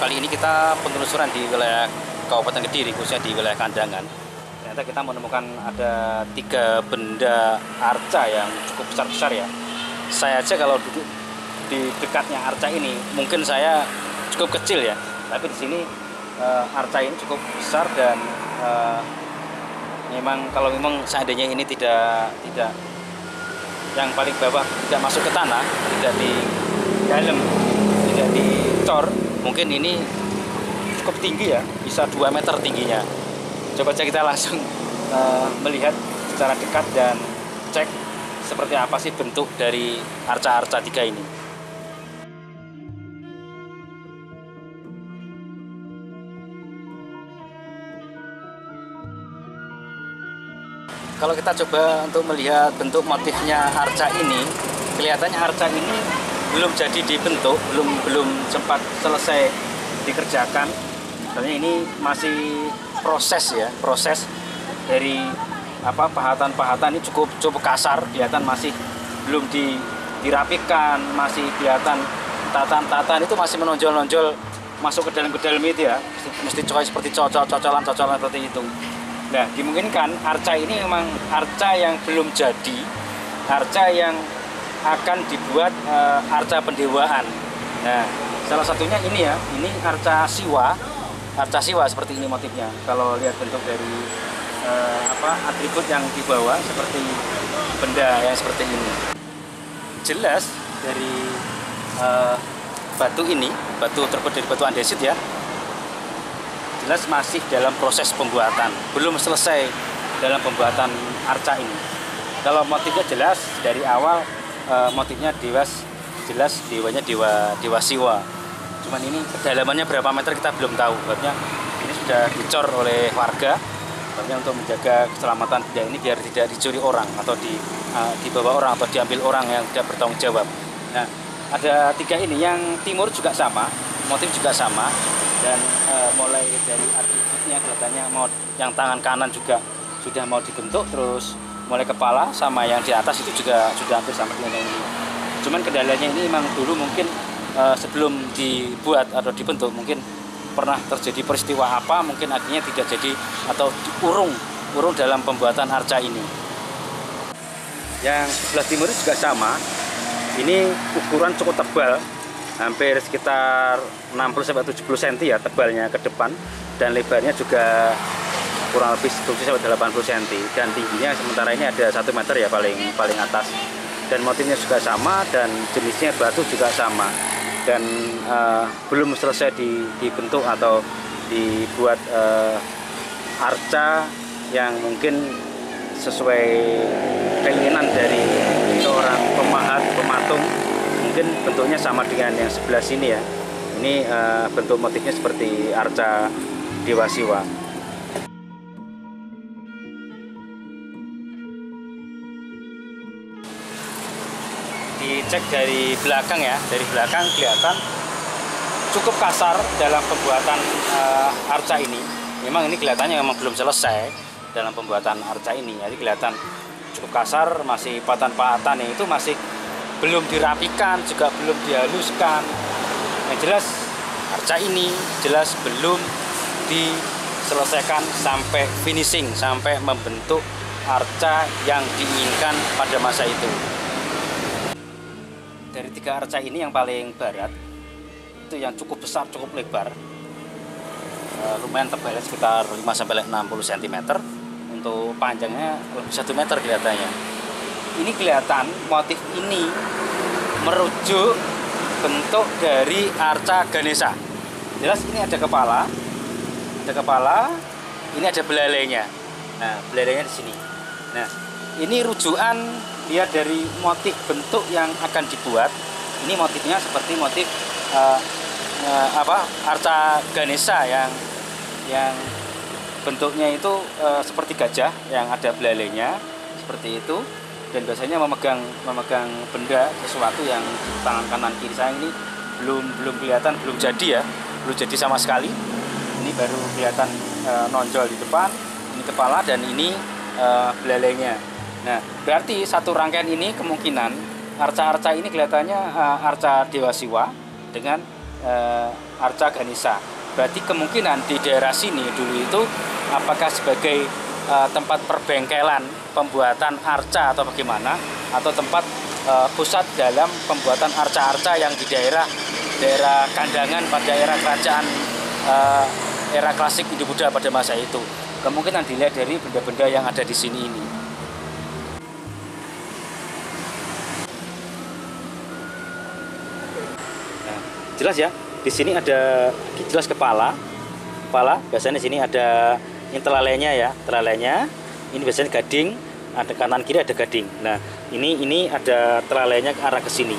Kali ini kita penelusuran di wilayah Kabupaten Kediri, khususnya di wilayah Kandangan. Ternyata kita menemukan ada 3 benda arca yang cukup besar-besar ya. Saya aja kalau duduk di dekatnya arca ini, mungkin saya cukup kecil ya. Tapi di sini arca ini cukup besar dan memang kalau memang seandainya ini tidak yang paling bawah tidak masuk ke tanah, tidak di dalam, tidak dicor, mungkin ini cukup tinggi ya, bisa 2 meter tingginya. Coba aja kita langsung melihat secara dekat dan cek seperti apa sih bentuk dari arca-arca 3 ini. Kalau kita coba untuk melihat bentuk motifnya arca ini, kelihatannya arca ini belum jadi dibentuk, belum sempat selesai dikerjakan. Soalnya ini masih proses ya, proses dari pahatan-pahatan ini cukup kasar, kelihatan masih belum dirapikan, masih kelihatan tatan-tatan itu masih menonjol-nonjol masuk ke dalam itu ya, mesti seperti cocolan seperti itu. Nah, dimungkinkan arca ini memang arca yang belum jadi, arca yang akan dibuat arca pendewaan. Nah, salah satunya ini ya, ini arca siwa seperti ini motifnya. Kalau lihat bentuk dari atribut yang dibawa seperti benda yang seperti ini. Jelas dari batu ini, batu terbuat dari batu andesit ya, jelas masih dalam proses pembuatan, belum selesai dalam pembuatan arca ini. Kalau motifnya jelas dari awal, motifnya jelas dewanya dewa siwa. Cuman ini kedalamannya berapa meter kita belum tahu. Sebabnya ini sudah dicor oleh warga, sebabnya untuk menjaga keselamatan benda ini biar tidak dicuri orang atau dibawa orang atau diambil orang yang tidak bertanggung jawab. Nah, ada 3 ini, yang timur juga sama, motif juga sama. Dan mulai dari atributnya kelihatannya yang tangan kanan juga sudah mau dibentuk, terus mulai kepala sama yang di atas itu juga sudah hampir sama dengan ini. Cuman kendalanya ini memang dulu mungkin sebelum dibuat atau dibentuk mungkin pernah terjadi peristiwa apa, mungkin akhirnya tidak jadi atau urung dalam pembuatan arca ini. Yang sebelah timur juga sama, ini ukuran cukup tebal, hampir sekitar 60-70 cm ya tebalnya ke depan, dan lebarnya juga kurang lebih 70-80 cm, dan tingginya sementara ini ada 1 meter ya paling atas. Dan motifnya juga sama dan jenisnya batu juga sama, dan belum selesai dibentuk atau dibuat arca yang mungkin sesuai keinginan dari seorang pematung. Mungkin bentuknya sama dengan yang sebelah sini ya. Ini bentuk motifnya seperti arca dewa siwa. Dicek dari belakang ya, dari belakang kelihatan cukup kasar dalam pembuatan arca ini. Memang ini kelihatannya memang belum selesai dalam pembuatan arca ini. Jadi kelihatan cukup kasar, masih pahatan-pahatan itu masih belum dirapikan, juga belum dihaluskan. Yang jelas arca ini jelas belum diselesaikan sampai finishing, sampai membentuk arca yang diinginkan pada masa itu. Dari 3 arca ini yang paling barat itu yang cukup besar, cukup lebar, lumayan tebalnya sekitar 5-60 cm, untuk panjangnya lebih 1 meter kelihatannya. Ini kelihatan motif ini merujuk bentuk dari arca Ganesha. Jelas ini ada kepala, ini ada belalainya. Nah, belalainya di sini. Nah, ini rujukan lihat dari motif bentuk yang akan dibuat. Ini motifnya seperti motif arca Ganesha yang bentuknya itu seperti gajah yang ada belalainya seperti itu. Dan biasanya memegang benda sesuatu yang di tangan kanan kiri saya ini belum kelihatan, belum jadi ya, belum jadi sama sekali. Ini baru kelihatan nonjol di depan, ini kepala dan ini belalainya. Nah, berarti satu rangkaian ini kemungkinan arca-arca ini kelihatannya arca dewa siwa dengan Arca Ganesha. Berarti kemungkinan di daerah sini dulu itu apakah sebagai tempat perbengkelan pembuatan arca atau bagaimana, atau tempat pusat dalam pembuatan arca-arca yang di daerah Kandangan pada era kerajaan era klasik Hindu-Buddha pada masa itu. Kemungkinan dilihat dari benda-benda yang ada di sini ini. Nah, jelas ya, di sini ada jelas kepala. Biasanya di sini ada ini telalainya ya, telalainya. Ini biasanya gading, ada kanan kiri ada gading. Nah, ini ada telalainya ke arah ke sini.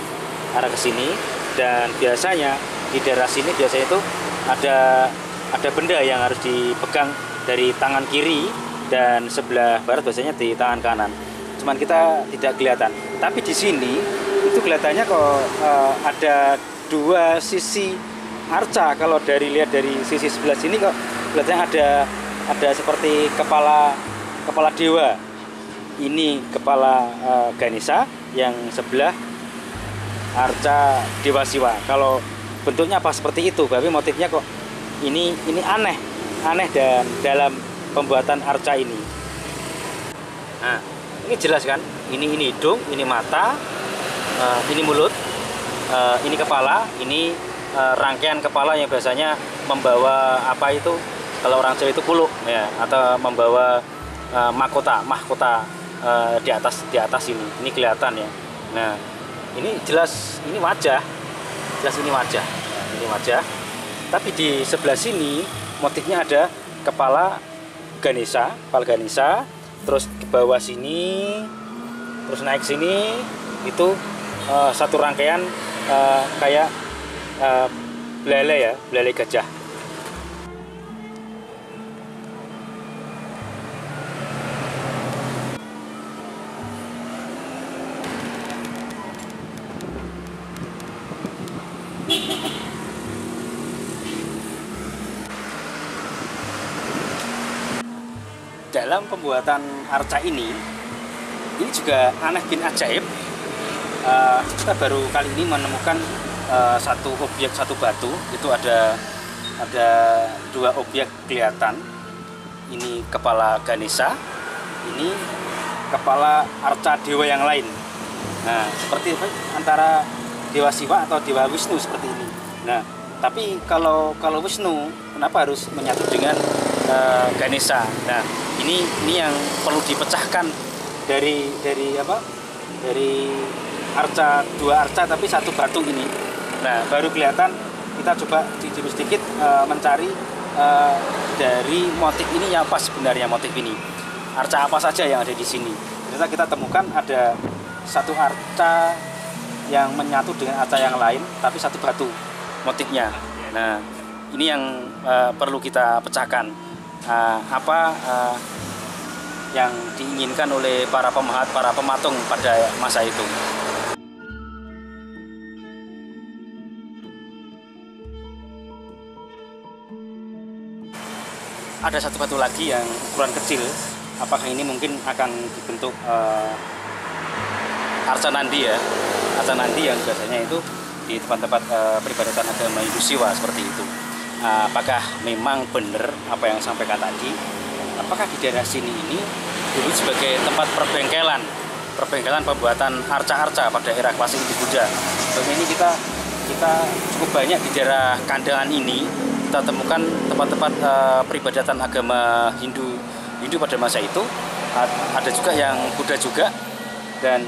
Dan biasanya di daerah sini biasanya itu ada benda yang harus dipegang dari tangan kiri, dan sebelah barat biasanya di tangan kanan. Cuman kita tidak kelihatan. Tapi di sini itu kelihatannya kok ada dua sisi arca. Kalau lihat dari sisi sebelah sini kok kelihatannya ada seperti kepala dewa. Ini kepala Ganesha, yang sebelah arca Dewa Siwa. Kalau bentuknya apa seperti itu, tapi motifnya kok ini aneh dan dalam pembuatan arca ini. Nah, ini jelas kan? Ini hidung, ini mata, ini mulut, ini kepala, ini rangkaian kepala yang biasanya membawa apa itu, kalau orang Jawa itu kuluk ya, atau membawa mahkota di atas ini kelihatan ya. Nah, ini jelas ini wajah. Nah, ini wajah. Tapi di sebelah sini motifnya ada kepala Ganesha, terus ke bawah sini, terus naik sini, itu satu rangkaian kayak belalai gajah. Dalam pembuatan arca ini juga aneh bin ajaib. Kita baru kali ini menemukan satu objek, satu batu. Itu ada dua objek kelihatan. Ini kepala Ganesha, ini kepala arca dewa yang lain. Nah, seperti antara Dewa Siwa atau Dewa Wisnu seperti ini. Nah, tapi kalau Wisnu, kenapa harus menyatu dengan Ganesha? Nah, ini yang perlu dipecahkan dari dua arca tapi satu batu ini. Nah, baru kelihatan. Kita coba sedikit mencari dari motif ini apa sebenarnya motif ini. Arca apa saja yang ada di sini. Ternyata kita temukan ada satu arca yang menyatu dengan arca yang lain tapi satu batu motifnya. Nah, ini yang perlu kita pecahkan. Yang diinginkan oleh para pemahat, para pematung pada masa itu. Ada satu batu lagi yang ukuran kecil. Apakah ini mungkin akan dibentuk arca Nandi ya? Arca Nandi yang biasanya itu di tempat-tempat peribadatan agama Hindu Siwa seperti itu. Apakah memang benar apa yang sampaikan tadi? Apakah di daerah sini ini dulu sebagai tempat perbengkelan pembuatan arca-arca pada era klasik Hindu-Buddha? Ini kita cukup banyak di daerah Kandangan ini kita temukan tempat-tempat peribadatan agama Hindu pada masa itu. Ada juga yang Buddha juga, dan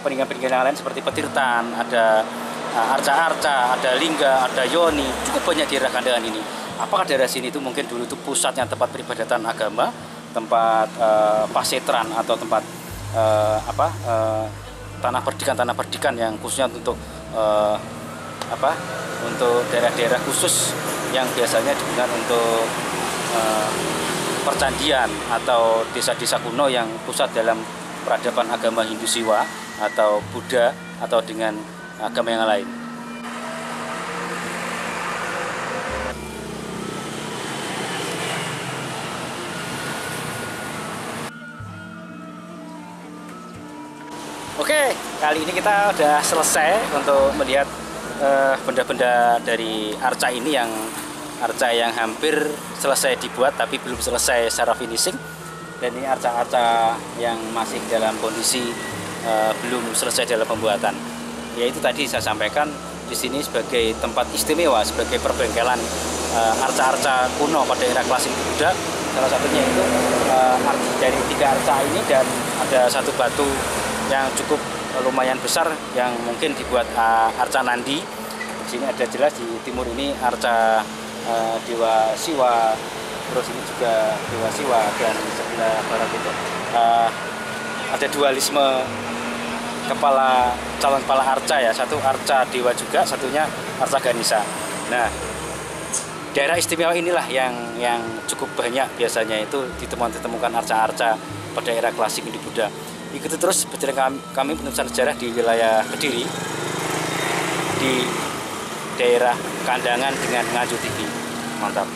peninggalan-peninggalan lain seperti Petirtan, ada arca-arca, ada lingga, ada yoni, cukup banyak di daerah Kandangan ini. Apakah daerah sini itu mungkin dulu itu pusatnya tempat peribadatan agama, tempat pasetran atau tempat tanah perdikan yang khususnya untuk untuk daerah-daerah khusus yang biasanya digunakan untuk percandian atau desa-desa kuno yang pusat dalam peradaban agama Hindu Siwa atau Buddha atau dengan agama yang lain. Oke, kali ini kita udah selesai untuk melihat benda-benda dari arca ini yang hampir selesai dibuat tapi belum selesai secara finishing, dan ini arca-arca yang masih dalam kondisi belum selesai dalam pembuatan. Yaitu tadi saya sampaikan di sini sebagai tempat istimewa, sebagai perbengkelan arca-arca kuno pada era klasik Buddha. Salah satunya itu dari 3 arca ini, dan ada satu batu yang cukup lumayan besar yang mungkin dibuat arca Nandi. Di sini ada jelas di timur ini arca Dewa Siwa, terus ini juga Dewa Siwa, dan sebelah barat itu ada dualisme calon kepala arca ya, satu arca dewa juga, satunya arca Ganesha. Nah, daerah istimewa inilah yang cukup banyak biasanya itu ditemukan arca-arca pada era klasik Hindu Buddha. Ikuti terus perjalanan kami penelusuran sejarah di wilayah Kediri, di daerah Kandangan dengan Nganjuk TV. Mantap.